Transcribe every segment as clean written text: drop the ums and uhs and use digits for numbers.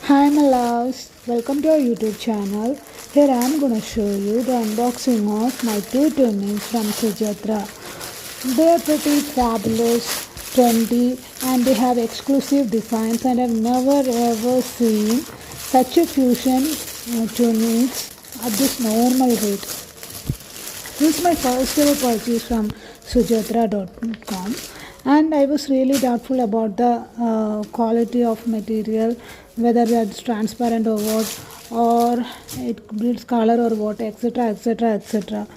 Hi my loves, welcome to our YouTube channel. Here I am gonna show you the unboxing of my two tunics from Sujatra. They are pretty fabulous, trendy, and they have exclusive designs, and I've never ever seen such a fusion tunics at this normal rate. This is my first ever purchase from sujatra.com, and I was really doubtful about the quality of material, whether it's transparent or what, or it bleeds color or what, etc. etc. etc.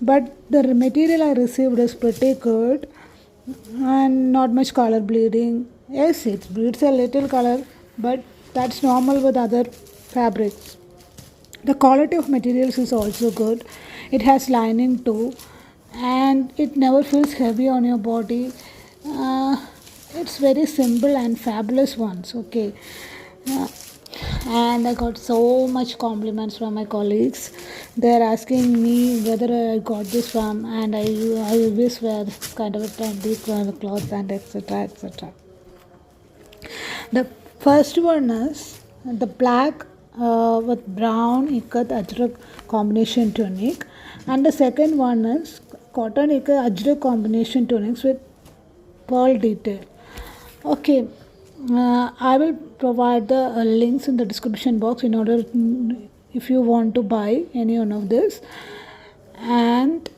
But the material I received is pretty good and not much color bleeding. Yes, it bleeds a little color, but that's normal with other fabrics. The quality of materials is also good. It has lining too, and it never feels heavy on your body. It's very simple and fabulous ones. Okay. Uh, and I got so much compliments from my colleagues. They're asking me whether I got this from, and I always wear this kind of a trendy kind of cloth and etc. etc. The first one is the black with brown ikkat ajrak combination tunic, and the second one is cotton ikkat ajrak combination tunics with pearl detail. Okay, I will provide the links in the description box in order if you want to buy any one of this. And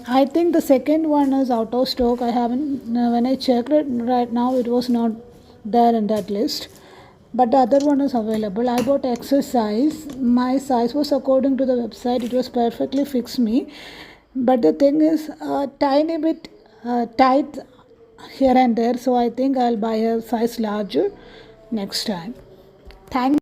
I think the second one is out of stock. I haven't when I checked it right now, it was not there in that list, but the other one is available. I bought extra size. My size was according to the website. It was perfectly fixed me, but the thing is a tiny bit tight here and there, so I think I'll buy a size larger next time. Thank